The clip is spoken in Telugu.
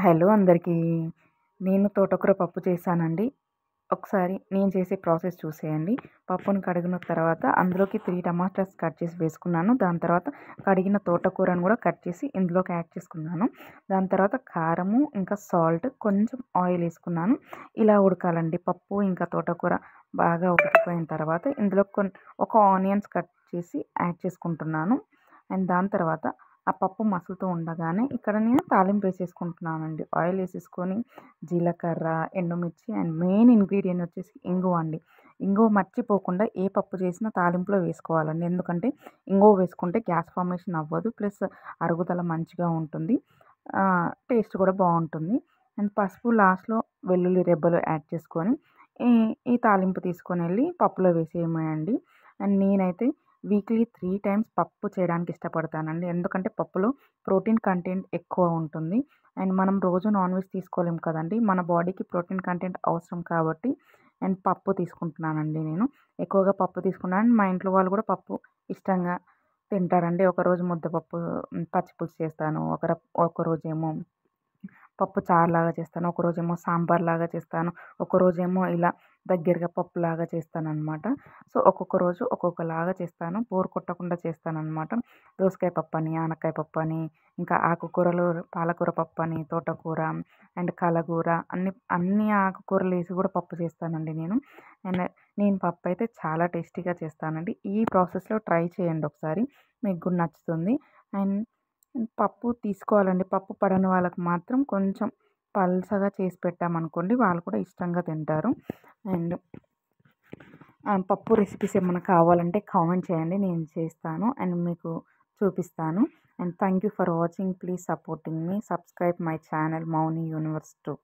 హలో అందరికీ. నేను తోటకూర పప్పు చేశానండి. ఒకసారి నేను చేసే ప్రాసెస్ చూసేయండి. పప్పును కడిగిన తర్వాత అందులోకి 3 టమాటాస్ కట్ చేసి వేసుకున్నాను. దాని తర్వాత కడిగిన తోటకూరను కూడా కట్ చేసి ఇందులోకి యాడ్ చేసుకున్నాను. దాని తర్వాత కారము, ఇంకా సాల్ట్, కొంచెం ఆయిల్ వేసుకున్నాను. ఇలా ఉడకాలండి. పప్పు ఇంకా తోటకూర బాగా ఉడికిపోయిన తర్వాత ఇందులో ఒక ఆనియన్స్ కట్ చేసి యాడ్ చేసుకుంటున్నాను. అండ్ దాని తర్వాత ఆ పప్పు మసులుతూ ఉండగానే ఇక్కడ నేను తాలింపు వేసేసుకుంటున్నానండి. ఆయిల్ వేసేసుకొని జీలకర్ర, ఎండుమిర్చి అండ్ మెయిన్ ఇంగ్రీడియంట్ వచ్చేసి ఇంగువ అండి. ఇంగువ మర్చిపోకుండా ఏ పప్పు చేసినా తాలింపులో వేసుకోవాలండి. ఎందుకంటే ఇంగువ వేసుకుంటే గ్యాస్ ఫార్మేషన్ అవ్వదు. ప్లస్ అరుగుదల మంచిగా ఉంటుంది. టేస్ట్ కూడా బాగుంటుంది. అండ్ పసుపు లాస్ట్‌లో వెల్లుల్లి రెబ్బలు యాడ్ చేసుకొని ఈ ఈ తాలింపు తీసుకొని వెళ్ళి పప్పులో వేసేయడమేనండి. అండ్ నేనైతే వీక్లీ 3 టైమ్స్ పప్పు చేయడానికి ఇష్టపడతానండి. ఎందుకంటే పప్పులో ప్రోటీన్ కంటెంట్ ఎక్కువ ఉంటుంది. అండ్ మనం రోజు నాన్ వెజ్ తీసుకోలేం కదండీ! మన బాడీకి ప్రోటీన్ కంటెంట్ అవసరం కాబట్టి అండ్ పప్పు తీసుకుంటున్నానండి నేను. ఎక్కువగా పప్పు తీసుకున్నాను. మా ఇంట్లో వాళ్ళు కూడా పప్పు ఇష్టంగా తింటారండి. ఒకరోజు ముద్దపప్పు పచ్చి పులుసు చేస్తాను. ఒకరోజేమో పప్పు చారులాగా చేస్తాను. ఒకరోజేమో సాంబార్‌లాగా చేస్తాను. ఒకరోజేమో ఇలా దగ్గరగా పప్పులాగా చేస్తాననమాట. సో, ఒక్కొక్క రోజు ఒక్కొక్కలాగా చేస్తాను. బోర్ కొట్టకుండా చేస్తాననమాట. దోసకాయ పప్పని, ఆనక్కాయ పప్పని, ఇంకా ఆకుకూరలు పాలకూర పప్పని, తోటకూర అండ్ కలగూర అన్ని ఆకుకూరలేసి కూడా పప్పు చేస్తానండి నేను. అండ్ నేను పప్పయితే చాలా టేస్టీగా చేస్తానండి. ఈ ప్రాసెస్‌లో ట్రై చేయండి ఒకసారి. మీకు కూడా నచ్చుతుంది. అండ్ పప్పు తీసుకోవాలండి. పప్పు పడని వాళ్ళకి మాత్రం కొంచెం పల్చగా చేసి పెట్టామనుకోండి వాళ్ళు కూడా ఇష్టంగా తింటారు. అండ్ పప్పు రెసిపీస్ ఏమన్నా కావాలంటే కామెంట్ చేయండి. నేను చేస్తాను అండ్ మీకు చూపిస్తాను. And thank you for watching. Please supporting me. Subscribe my channel Mouni universe 2.